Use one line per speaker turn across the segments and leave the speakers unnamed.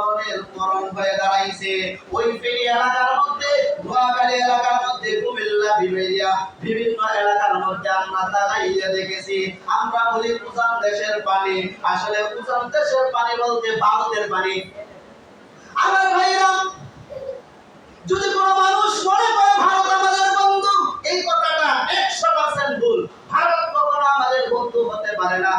ধরনের মরণ হয়ে দাঁড়াইছে। ওই ফেনী এলাকার মধ্যে, নোয়াখালী এলাকার মধ্যে, কুমিল্লা, বিবেরিয়া বিভিন্ন এলাকার মধ্যে আমরা তাকাইয়া দেখেছি। আমরা বলি উজান দেশের পানি, আসলে উজান দেশের পানি বলতে ভারতের পানি। আমার ভাইরা, যদি কোনো মানুষ মনে করে ভারত আমাদের বন্ধু, এই কথাটা 100% ভুল। ভারত কখনো আমাদের বন্ধু হতে পারে না।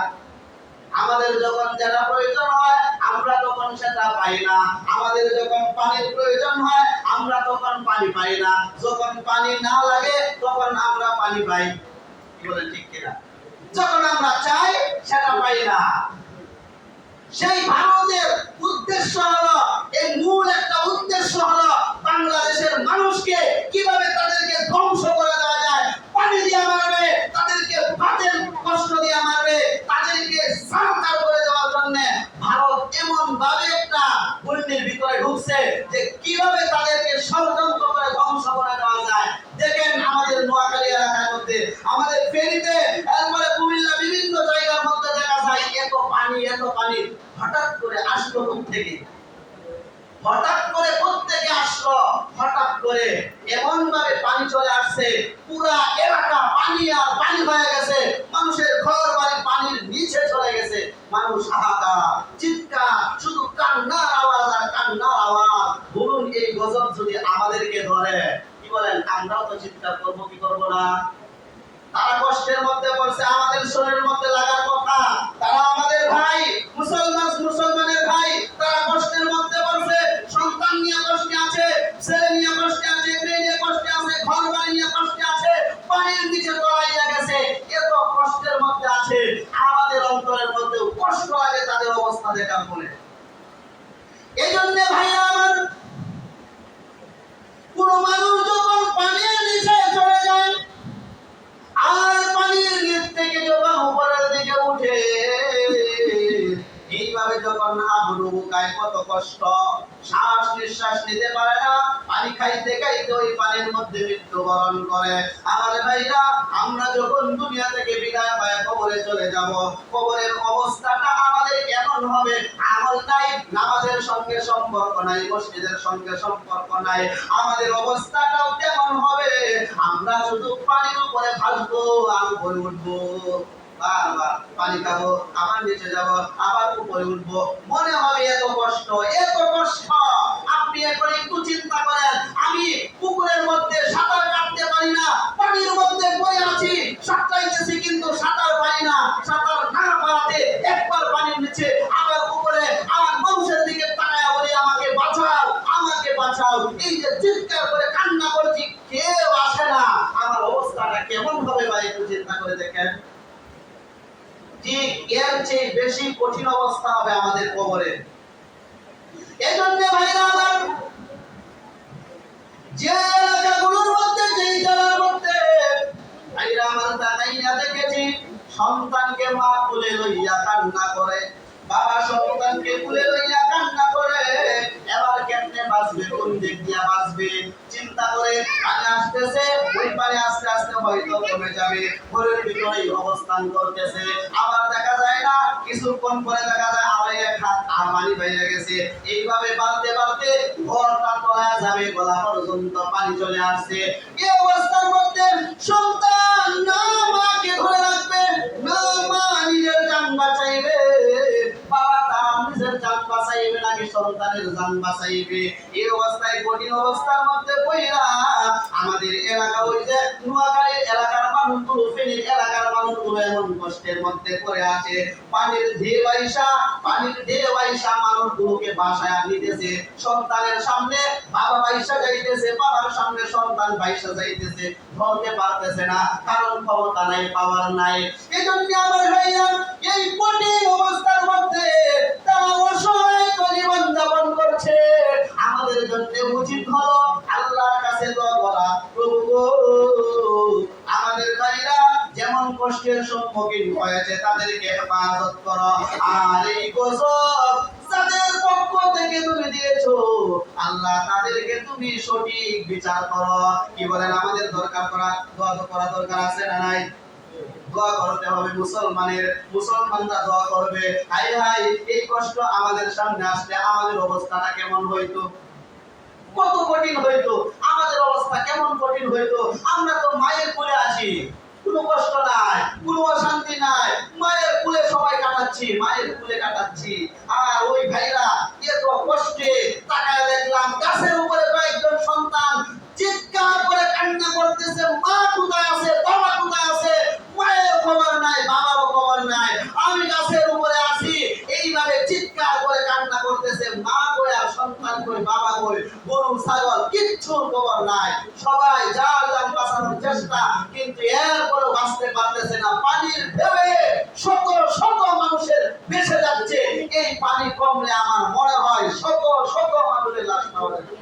আমাদের যখন যেটা প্রয়োজন হয় আমরা তখন সেটা পাই না। আমাদের যখন পানির প্রয়োজন হয় আমরা তখন পানি পাই না। যখন পানি না লাগে তখন আমরা পানি পাই। কি বলেন, ঠিক কিনা? যখন আমরা চাই সেটা পাই না। সেই ভারতের উদ্দেশ্য হলো, এই মূল একটা উদ্দেশ্য হলো বাংলাদেশের মানুষকে কিভাবে তাদেরকে ধ্বংস করে দেওয়া যায়। পানি দিয়ে মারবে, তাদেরকে ভাতের কষ্ট দিয়ে মারবে, তাদেরকে সান্তার করে দেওয়ার জন্য ভারত এমন ভাবে একটা গুন্ডির ভিতরে ঢুকছে যে কিভাবে তাদেরকে ষড়যন্ত্র করে ধ্বংস করে দেওয়া যায়। দেখেন আমাদের নোয়াখালী এলাকার মধ্যে, আমাদের ফেনীতে, এরপরে কুমিল্লা, বিভিন্ন জায়গার মধ্যে দেখা যায় এত পানি হঠাৎ করে আসলো থেকে, হঠাৎ করে প্রত্যেকে আসলো, হঠাৎ করে এমন ভাবে পানি চলে আসছে, পুরা এলাকা পানি আর পানি হয়ে গেছে। মানুষের ঘর বাড়ি পানির নিচে চলে গেছে। মানুষ হাহাকার, চিৎকার, শুধু কান্নার আওয়াজ আর কান্নার আওয়াজ। বলুন, এই গজব যদি আমাদেরকে ধরে, কি বলেন, আমরাও তো চিৎকার করবো, কি করবো না? তারা কষ্টের মধ্যে পড়ছে, আমাদের শরীরের মধ্যে লাগার কথা। তারা আমাদের ভাই, মুসলমানের ভাই, তারা কষ্টের মধ্যে পড়ছে। সন্তান নিয়ে কষ্টে আছে, ছেলে নিয়ে কষ্টে আছে, মেয়ে নিয়ে কষ্টে আছে, ঘর বাড়ি নিয়ে কষ্টে আছে, পানির নিচে তলাইয়া গেছে, এত কষ্টের মধ্যে আছে। আমাদের অন্তরের মধ্যে কষ্ট লাগে তাদের অবস্থা দেখা বলে। এই জন্য ভাইরা আমার, কোন মানুষ যখন পানির নিচে চলে যায় আর পানির নিচ থেকে যখন উপরের দিকে উঠে, এইভাবে যখন হাবুডুবু বুকায়, কত কষ্ট, শ্বাস নিঃশ্বাস নিতে পারে না, পানি খাইতে খাইতে ওই পানির মধ্যে মৃত্যুবরণ করে। আমাদের ভাইরা, আমরা যখন দুনিয়া থেকে বিদায় হয়ে কবরে চলে যাব, কবরের অবস্থাটা আমাদের কেমন হবে? আমল নাই, নামাজের সঙ্গে সম্পর্ক নাই, মসজিদের সঙ্গে সম্পর্ক নাই, আমাদের অবস্থাটাও কেমন হবে? আমরা শুধু পানির উপরে ভাসবো আর উপরে উঠবো, বারবার পানি খাবো, আবার নিচে যাবো, আবার উপরে উঠবো। মনে হবে এত কষ্ট, এত কষ্ট। আপনি এখন একটু চিন্তা করেন, আমি পুকুরের মধ্যে সাঁতার কাটতে পারি না, পানির মধ্যে পড়ে আছি, সাঁতরাইতেছি কিন্তু সাঁতার পারি না। সাঁতার না পারাতে একবার পানির নিচে, আবার উপরে, আমার মানুষের দিকে তাকায় বলি, আমাকে বাঁচাও, আমাকে বাঁচাও। এই যে চিৎকার করে কান্না করছি, কেউ আসে না। আমার অবস্থাটা কেমন হবে ভাই, একটু চিন্তা করে দেখেন। ঠিক এর চেয়ে বেশি কঠিন অবস্থা হবে আমাদের কবরে। এজন্য ভাইরা আমার, যে এলাকাগুলোর মধ্যে, যেই জেলার মধ্যে ভাইরা আমার তাকাইয়া দেখেছি, সন্তানকে মা কোলে লইয়া কান্না করে, বাবা সন্তানকে কোলে লইয়া কান্না করে, এবার কেমনে বাঁচবে, কোন দিক দিয়া বাঁচবে চিন্তা করে পানি আসতেছে, ওই পানি আস্তে আস্তে হয়তো কমে যাবে, ঘরের ভিতরেই অবস্থান করতেছে। আবার দেখা যায় না, কিছুক্ষণ পরে দেখা যায় আবার এক হাত পানি বাইরে গেছে। এইভাবে বাড়তে বাড়তে ঘরটা তলায় যাবে, গলা পর্যন্ত পানি চলে আসছে। এই অবস্থার মধ্যে সন্তান না মাকে ধরে রাখবে, না মা নিজের জান বাঁচাইবে, বাবা তার নিজের জান বাঁচাইবে নাকি সন্তানের জান বাঁচাইবে। এই অবস্থায়, কঠিন অবস্থার মধ্যে পড়া আমাদের এলাকা, ওই যে নোয়াখালীর এলাকার মানুষগুলো, ফেনীর এলাকার মানুষগুলো এমন কষ্টের মধ্যে পড়ে আছে। পানির ঢেউ আইসা মানুষগুলোকে বাসায় নিতেছে, সন্তানের সামনে বাবা বাইসা যাইতেছে, বাবার সামনে সন্তান বাইসা যাইতেছে, ধরতে পারতেছে না, কারণ ক্ষমতা নাই, পাওয়ার নাই। এজন্য আমার ভাইয়া, এই কঠিন অবস্থার মধ্যে তারা অসহায় জীবন যাপন করছে। আমাদের জন্য উচিত হলো আল্লাহর কাছে দোয়া করা, প্রভু গো, আমাদের ভাইরা যেমন কষ্টের সম্মুখীন হয়েছে তাদেরকে হেফাজত করো, আর এই গজব যাদের পক্ষ থেকে তুমি দিয়েছো আল্লাহ, তাদেরকে তুমি সঠিক বিচার করো। কি বলেন, আমাদের দরকার করা, দোয়া করা দরকার আছে না নাই? দোয়া করতে হবে মুসলমানরা দোয়া করবে। হায় হায়, এই কষ্ট আমাদের সামনে আসলে আমাদের অবস্থাটা কেমন হইতো, কত কঠিন হইতো, আমাদের অবস্থা কেমন কঠিন হইতো। আমরা তো মায়ের কোলে আছি, কোনো কষ্ট নাই, কোনো অশান্তি নাই, মায়ের কোলে সবাই কাটাচ্ছি। আর ওই ভাইরা এত কষ্টে তাকায় দেখলাম গাছের উপরে কয়েকজন সন্তান চিৎকার করে কান্না করতেছে, মা কোথায় আছে, বাবা কোথায় আছে, মায়ের খবর নাই, বাবারও খবর নাই, আমি গাছের উপরে আছি। এইভাবে চিৎকার করে কান্না করতেছে, মা কই আর সন্তান কই, বাবা কই, গরু ছাগল কিচ্ছুর খবর নাই। সবাই যার যার বাঁচানোর চেষ্টা, কিন্তু এরপরেও বাঁচতে পারতেছে না। পানির ঢেউয়ে শত শত মানুষের ভেসে যাচ্ছে। এই পানি কমলে আমার মনে হয় শত শত মানুষের লাশ পাওয়া যাবে।